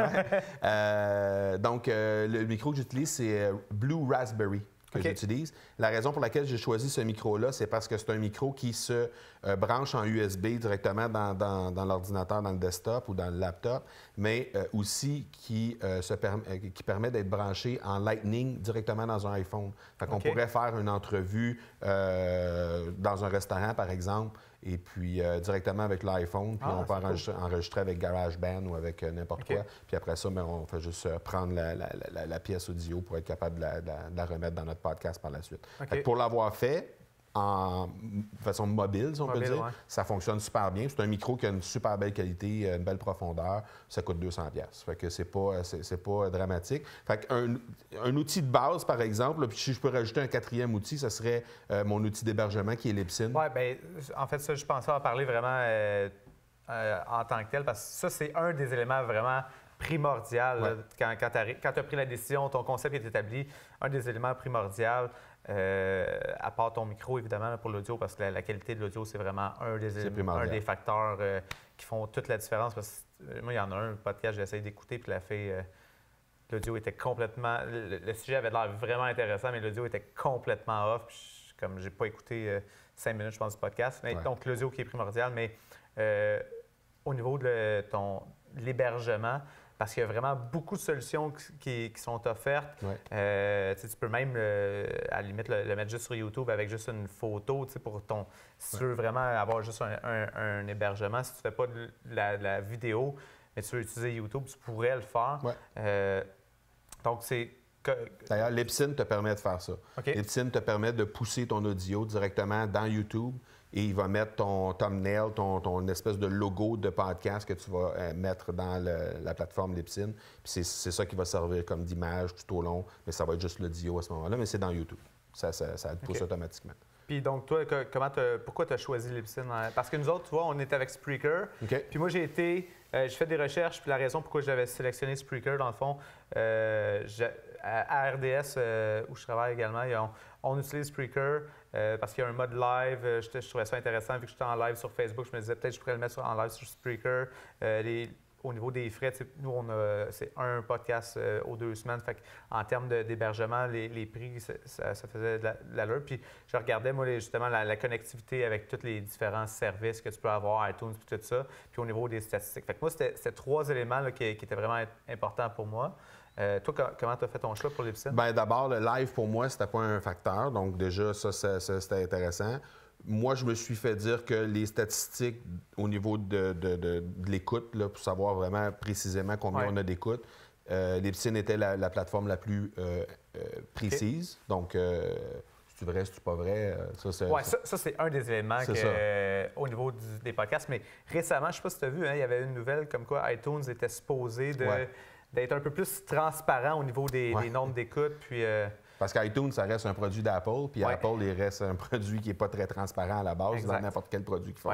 Donc, le micro que j'utilise, c'est Blue Raspberry. Que j'utilise. La raison pour laquelle j'ai choisi ce micro-là, c'est parce que c'est un micro qui se branche en USB directement dans l'ordinateur, dans le desktop ou dans le laptop, mais aussi qui permet d'être branché en Lightning directement dans un iPhone. Fait qu'on pourrait faire une entrevue dans un restaurant, par exemple, et puis directement avec l'iPhone, puis on peut enregistrer avec GarageBand ou avec n'importe quoi. Puis après ça, on fait juste prendre la pièce audio pour être capable de la remettre dans notre podcast par la suite. Fait que pour l'avoir fait en façon mobile, si on peut dire, ça fonctionne super bien. C'est un micro qui a une super belle qualité, une belle profondeur. Ça coûte 200$. Fait que c'est pas dramatique. Fait qu'un outil de base, par exemple, puis si je peux rajouter un quatrième outil, ça serait mon outil d'hébergement qui est Libsyn. Oui, bien, en fait, ça, je pensais en parler vraiment en tant que tel, parce que ça, c'est un des éléments vraiment primordial. Quand tu as pris la décision, ton concept est établi, un des éléments primordiaux, à part ton micro, évidemment, pour l'audio, parce que la qualité de l'audio, c'est vraiment un des facteurs qui font toute la différence. Parce que moi, il y en a un podcast, j'ai essayé d'écouter, puis l'audio était complètement... Le sujet avait l'air vraiment intéressant, mais l'audio était complètement off. Puis comme j'ai pas écouté 5 minutes, je pense, du podcast. Mais, donc, l'audio qui est primordial, mais au niveau de l'hébergement, parce qu'il y a vraiment beaucoup de solutions qui sont offertes. Tu peux même, à la limite, le mettre juste sur YouTube avec juste une photo pour si tu veux vraiment avoir juste un hébergement. Si tu ne fais pas de la vidéo, mais tu veux utiliser YouTube, tu pourrais le faire. Donc, c'est... D'ailleurs, Libsyn te permet de faire ça. Libsyn te permet de pousser ton audio directement dans YouTube et il va mettre ton thumbnail, ton espèce de logo de podcast que tu vas mettre dans la plateforme Libsyn. Puis c'est ça qui va servir comme d'image tout au long, mais ça va être juste l'audio à ce moment-là, mais c'est dans YouTube. Ça te pousse automatiquement. Puis donc, toi, pourquoi tu as choisi Libsyn? Parce que nous autres, tu vois, on est avec Spreaker. Puis moi, j'ai fait des recherches, puis la raison pourquoi j'avais sélectionné Spreaker, dans le fond, à RDS, où je travaille également, on utilise Spreaker parce qu'il y a un mode live. Je trouvais ça intéressant, vu que j'étais en live sur Facebook, je me disais peut-être que je pourrais le mettre en live sur Spreaker. Au niveau des frais, nous, c'est un podcast aux 2 semaines. Fait en termes d'hébergement, les prix, ça faisait de l'allure. Puis je regardais, moi, justement, la connectivité avec tous les différents services que tu peux avoir, iTunes, puis tout ça. Puis au niveau des statistiques. Fait que moi, c'était 3 éléments là, qui étaient vraiment importants pour moi. Toi, comment tu as fait ton choix pour Libsyn? Bien, d'abord, le live, pour moi, c'était pas un facteur. Donc, déjà, ça c'était intéressant. Moi, je me suis fait dire que les statistiques au niveau de l'écoute, pour savoir vraiment précisément combien on a d'écoute, Libsyn était la plateforme la plus précise. Donc, c'est vrai, c'est pas vrai? Ça, c'est un des éléments au niveau des podcasts. Mais récemment, je ne sais pas si tu as vu, il y avait une nouvelle comme quoi iTunes était supposé d'être un peu plus transparent au niveau des nombres d'écoute. Puis, parce qu'iTunes, ça reste un produit d'Apple, puis Apple, il reste un produit qui n'est pas très transparent à la base dans n'importe quel produit qu'ils font.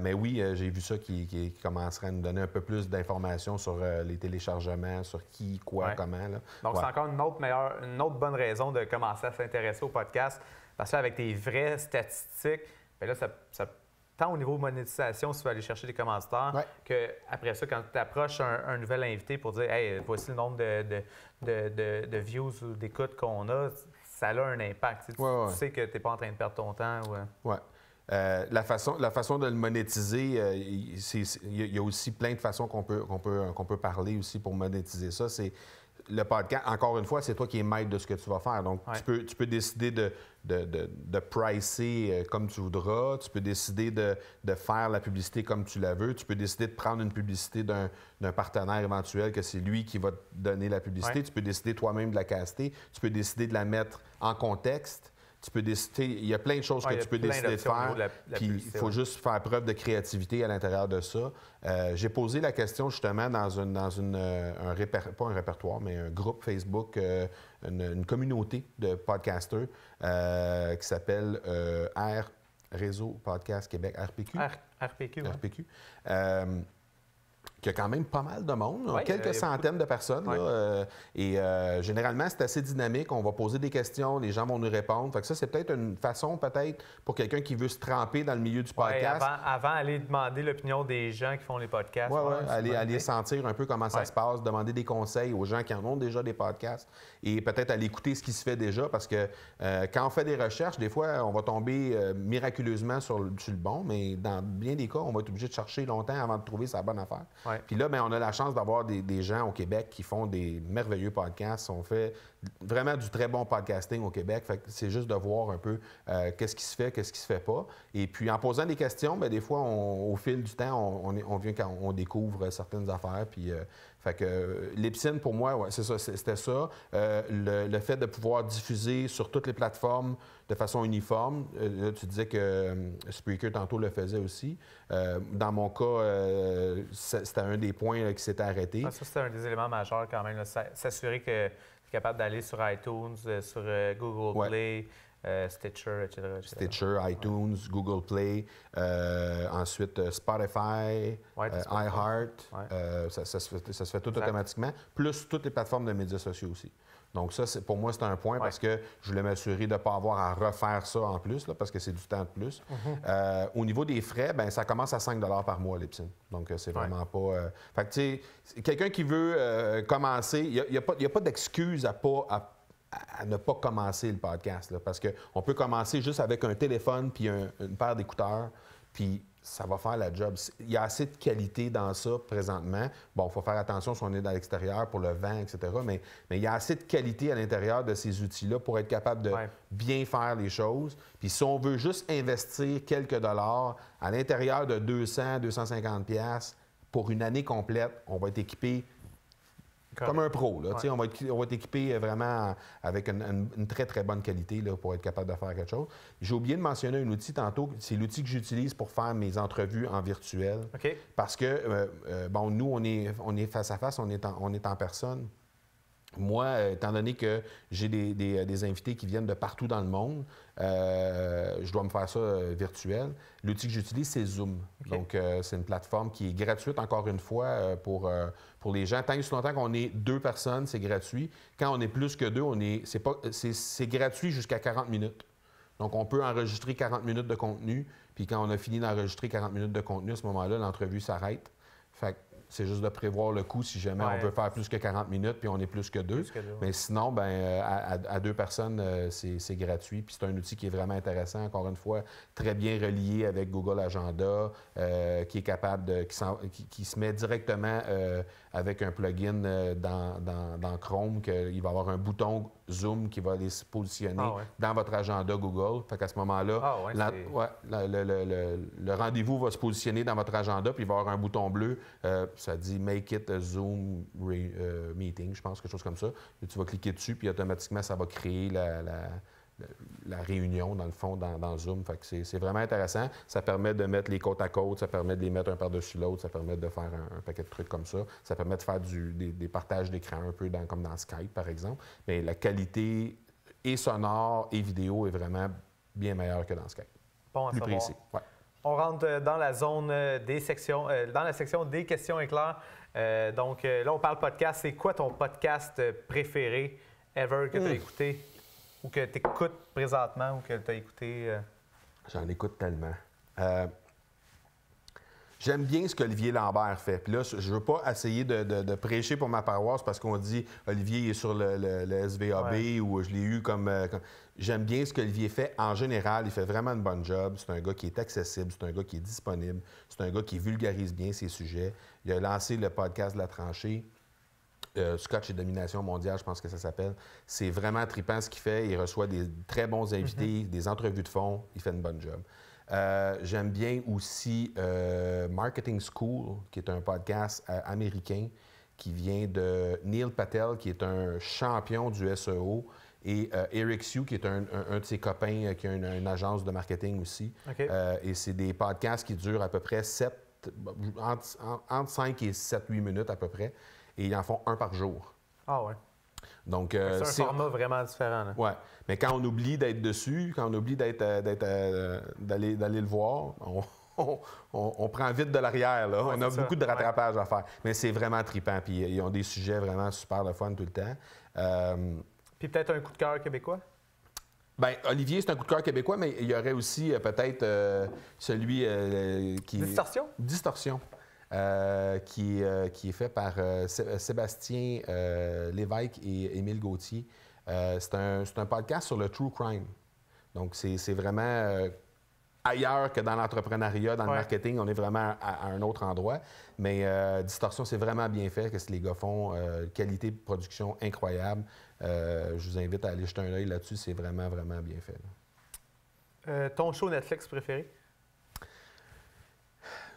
Mais oui, j'ai vu ça qui commencerait à nous donner un peu plus d'informations sur les téléchargements, sur qui, quoi, comment. Là. Donc, c'est encore une autre bonne raison de commencer à s'intéresser au podcast. Parce qu'avec tes vraies statistiques, bien là, ça tant au niveau monétisation, si tu veux aller chercher des commanditaires, qu'après ça, quand tu approches un nouvel invité pour dire « Hey, voici le nombre de views ou d'écoutes qu'on a », ça a un impact. Tu sais que tu n'es pas en train de perdre ton temps. La façon de le monétiser, il y a aussi plein de façons qu'on peut parler aussi pour monétiser ça. C'est le podcast, encore une fois, c'est toi qui es maître de ce que tu vas faire. Donc, tu peux décider de pricer comme tu voudras. Tu peux décider de faire la publicité comme tu la veux. Tu peux décider de prendre une publicité d'un partenaire éventuel, que c'est lui qui va te donner la publicité. Tu peux décider toi-même de la caster. Tu peux décider de la mettre en contexte. Tu peux décider, il y a plein de choses que tu peux décider de faire, puis il faut juste faire preuve de créativité à l'intérieur de ça. J'ai posé la question justement dans pas un répertoire, mais un groupe Facebook, une communauté de podcasters qui s'appelle Réseau Podcast Québec, RPQ. RPQ. RPQ. qu'il y a quand même pas mal de monde, ouais, quelques centaines de personnes. Ouais. Là, et généralement, c'est assez dynamique. On va poser des questions, les gens vont nous répondre. Fait que ça, c'est peut-être une façon, peut-être, pour quelqu'un qui veut se tremper dans le milieu du podcast. Avant aller demander l'opinion des gens qui font les podcasts. Aller sentir un peu comment ça se passe, demander des conseils aux gens qui en ont déjà des podcasts et peut-être aller écouter ce qui se fait déjà parce que quand on fait des recherches, des fois, on va tomber miraculeusement sur le bon, mais dans bien des cas, on va être obligé de chercher longtemps avant de trouver sa bonne affaire. Ouais. Puis là, bien, on a la chance d'avoir des gens au Québec qui font des merveilleux podcasts. On fait vraiment du très bon podcasting au Québec. Fait que c'est juste de voir un peu qu'est-ce qui se fait, qu'est-ce qui se fait pas. Et puis, en posant des questions, bien, des fois, au fil du temps, on découvre certaines affaires. Puis, fait que Libsyn, pour moi, ouais, c'est ça, c'était ça. Le fait de pouvoir diffuser sur toutes les plateformes de façon uniforme. Là, tu disais que Spreaker, tantôt, le faisait aussi. Dans mon cas, c'était un des points là, qui s'était arrêté. Ça, c'était un des éléments majeurs quand même. S'assurer que tu es capable d'aller sur iTunes, sur Google Play, Stitcher, etc. Stitcher, iTunes, Google Play, ensuite Spotify, iHeart. Ça se fait tout automatiquement, plus toutes les plateformes de médias sociaux aussi. Donc ça, pour moi, c'est un point parce que je voulais m'assurer de ne pas avoir à refaire ça en plus, là, parce que c'est du temps de plus. Au niveau des frais, bien, ça commence à 5 $ par mois, Libsyn. Donc, c'est vraiment pas... Fait que, tu sais, quelqu'un qui veut commencer, il n'y a pas d'excuse à ne pas commencer le podcast, là, parce qu'on peut commencer juste avec un téléphone puis une paire d'écouteurs, puis ça va faire la job. Il y a assez de qualité dans ça présentement. Bon, il faut faire attention si on est dans l'extérieur pour le vent, etc., mais il y a assez de qualité à l'intérieur de ces outils-là pour être capable de bien faire les choses. Puis si on veut juste investir quelques dollars à l'intérieur de 200-250$ pour une année complète, on va être équipé comme un pro. Là, on va être équipé vraiment avec une très, très bonne qualité là, pour être capable de faire quelque chose. J'ai oublié de mentionner un outil tantôt. C'est l'outil que j'utilise pour faire mes entrevues en virtuel. Okay. Parce que, bon, nous, on est face à face, on est en personne. Moi, étant donné que j'ai des invités qui viennent de partout dans le monde, je dois me faire ça virtuel. L'outil que j'utilise, c'est Zoom. Okay. Donc, c'est une plateforme qui est gratuite, encore une fois, pour les gens. Tant que longtemps qu'on est 2 personnes, c'est gratuit. Quand on est plus que 2, c'est gratuit jusqu'à 40 minutes. Donc, on peut enregistrer 40 minutes de contenu. Puis quand on a fini d'enregistrer 40 minutes de contenu, à ce moment-là, l'entrevue s'arrête. Fait que c'est juste de prévoir le coût si jamais on veut faire plus que 40 minutes puis on est plus que 2. Mais sinon, ben à 2 personnes, c'est gratuit. Puis c'est un outil qui est vraiment intéressant, encore une fois, très bien relié avec Google Agenda, qui est capable qui se met directement avec un plugin dans Chrome, qu'il va avoir un bouton Zoom qui va aller se positionner dans votre agenda Google. Fait qu'à ce moment-là, le rendez-vous va se positionner dans votre agenda, puis il va y avoir un bouton bleu. Ça dit « Make it a Zoom meeting », je pense, quelque chose comme ça. Et tu vas cliquer dessus, puis automatiquement, ça va créer la réunion, dans le fond, dans Zoom. Fait que c'est vraiment intéressant. Ça permet de mettre les côte à côte, ça permet de les mettre un par-dessus l'autre, ça permet de faire un paquet de trucs comme ça. Ça permet de faire des partages d'écran un peu comme dans Skype, par exemple. Mais la qualité et sonore et vidéo est vraiment bien meilleure que dans Skype. Bon à plus savoir. précis. Ouais. On rentre dans la zone des sections, dans la section des questions éclairs. Donc là, on parle podcast. C'est quoi ton podcast préféré ever que tu as écouté ou que tu écoutes présentement ou que tu as écouté? J'en écoute tellement. J'aime bien ce qu'Olivier Lambert fait. Puis là, je ne veux pas essayer de prêcher pour ma paroisse parce qu'on dit Olivier est sur le SVAB ou je l'ai eu comme... J'aime bien ce qu'Olivier fait. En général, il fait vraiment une bonne job. C'est un gars qui est accessible, c'est un gars qui est disponible, c'est un gars qui vulgarise bien ses sujets. Il a lancé le podcast de la tranchée. Scotch et Domination mondiale, je pense que ça s'appelle. C'est vraiment trippant ce qu'il fait. Il reçoit des très bons invités, des entrevues de fond. Il fait une bonne job. J'aime bien aussi Marketing School, qui est un podcast américain qui vient de Neil Patel, qui est un champion du SEO, et Eric Sue, qui est un de ses copains qui a une agence de marketing aussi. Okay. Et c'est des podcasts qui durent à peu près entre 5 et 7-8 minutes à peu près. Et ils en font un par jour. Ah ouais. Donc, c'est un format vraiment différent. Oui, mais quand on oublie d'être dessus, quand on oublie d'aller le voir, on prend vite de l'arrière. Là. On a beaucoup de rattrapage à faire. Mais c'est vraiment trippant. Puis ils ont des sujets vraiment super de fun tout le temps. Puis peut-être un coup de cœur québécois? Bien, Olivier, c'est un coup de cœur québécois, mais il y aurait aussi peut-être celui qui... Distorsion? Distorsion. Qui est fait par Sébastien Lévesque et Émile Gauthier. C'est un podcast sur le true crime. Donc, c'est vraiment ailleurs que dans l'entrepreneuriat, dans le marketing. On est vraiment à un autre endroit. Mais Distorsion, c'est vraiment bien fait. Qu'est-ce que les gars font? Qualité de production incroyable. Je vous invite à aller jeter un œil là-dessus. C'est vraiment, vraiment bien fait. Ton show Netflix préféré?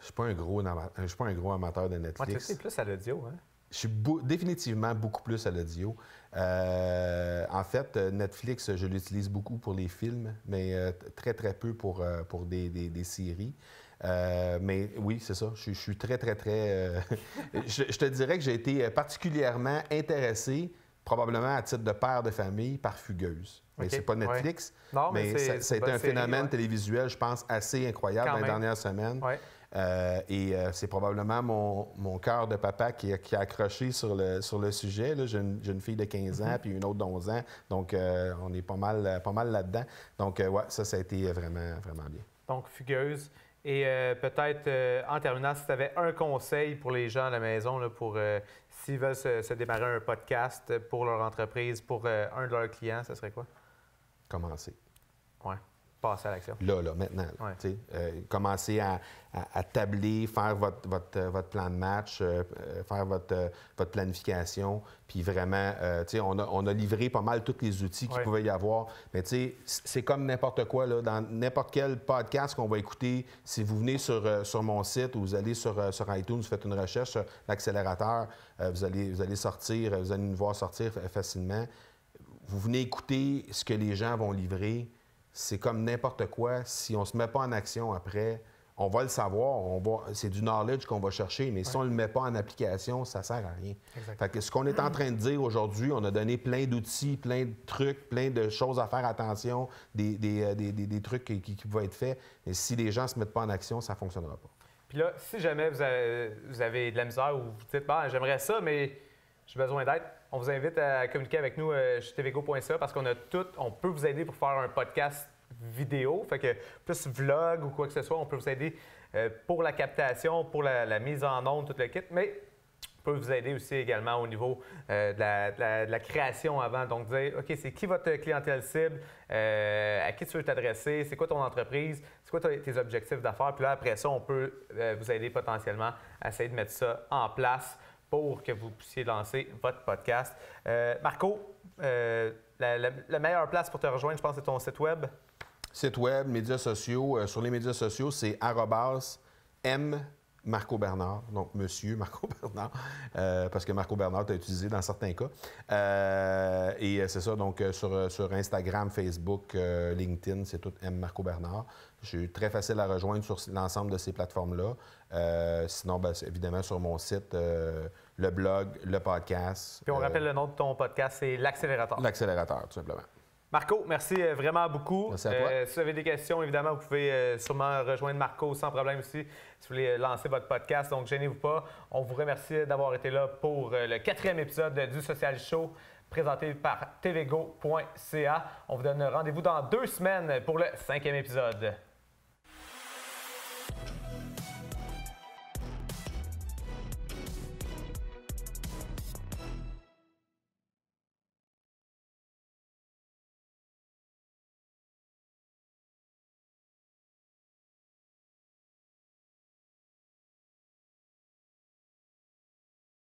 Je ne suis pas un gros amateur de Netflix. Ouais, tu sais, plus à l'audio, hein? Je suis définitivement beaucoup plus à l'audio. En fait, Netflix, je l'utilise beaucoup pour les films, mais très, très peu pour des séries. Mais oui, c'est ça. Je suis très, très, très... je te dirais que j'ai été particulièrement intéressé, probablement à titre de père de famille, par Fugueuse. Mais c'est pas Netflix, non, mais ça a été un phénomène télévisuel, je pense, assez incroyable dans les dernières semaines. Ouais. C'est probablement mon cœur de papa qui a accroché sur le sujet. J'ai une fille de 15 ans puis une autre d'11 ans. Donc, on est pas mal là-dedans. Donc, ouais, ça a été vraiment, vraiment bien. Donc, Fugueuse. Et peut-être, en terminant, si tu avais un conseil pour les gens à la maison, là, pour s'ils veulent se démarrer un podcast pour leur entreprise, pour un de leurs clients, ce serait quoi? Commencer. Oui. Passer à l'action. Là, maintenant. Commencer à tabler, faire votre plan de match, faire votre planification. Puis vraiment, on a livré pas mal tous les outils qu'il pouvait y avoir. Mais c'est comme n'importe quoi. Là, dans n'importe quel podcast qu'on va écouter, si vous venez sur mon site ou vous allez sur iTunes, vous faites une recherche sur l'accélérateur, vous allez nous voir sortir facilement. Vous venez écouter ce que les gens vont livrer. C'est comme n'importe quoi. Si on ne se met pas en action après, on va le savoir. C'est du knowledge qu'on va chercher, mais si on ne le met pas en application, ça ne sert à rien. Fait que ce qu'on est en train de dire aujourd'hui, on a donné plein d'outils, plein de trucs, plein de choses à faire attention, des trucs qui vont être faits. Mais si les gens ne se mettent pas en action, ça ne fonctionnera pas. Puis là, si jamais vous avez de la misère ou vous dites, j'aimerais ça, mais j'ai besoin d'aide, on vous invite à communiquer avec nous chez tvgo.ca parce qu'on peut vous aider pour faire un podcast vidéo. Fait que plus vlog ou quoi que ce soit, on peut vous aider pour la captation, pour la mise en onde, tout le kit. Mais on peut vous aider aussi également au niveau de la création avant. Donc, dire, OK, c'est qui votre clientèle cible? À qui tu veux t'adresser? C'est quoi ton entreprise? C'est quoi tes objectifs d'affaires? Puis là, après ça, on peut vous aider potentiellement à essayer de mettre ça en place pour que vous puissiez lancer votre podcast. Marco, la meilleure place pour te rejoindre, je pense, c'est ton site web. Site web, médias sociaux. Sur les médias sociaux, c'est @M Marco Bernard, donc Monsieur Marco Bernard, parce que Marco Bernard t'a utilisé dans certains cas. Et c'est ça, donc sur Instagram, Facebook, LinkedIn, c'est tout M Marco Bernard. Je suis très facile à rejoindre sur l'ensemble de ces plateformes-là. Sinon, évidemment, sur mon site, le blog, le podcast. Puis on rappelle le nom de ton podcast, c'est L'Accélérateur. L'Accélérateur, tout simplement. Marco, merci vraiment beaucoup. Merci à toi. Si vous avez des questions, évidemment, vous pouvez sûrement rejoindre Marco sans problème aussi si vous voulez lancer votre podcast. Donc, gênez-vous pas. On vous remercie d'avoir été là pour le 4e épisode du Social Show présenté par tvgo.ca. On vous donne rendez-vous dans 2 semaines pour le 5e épisode.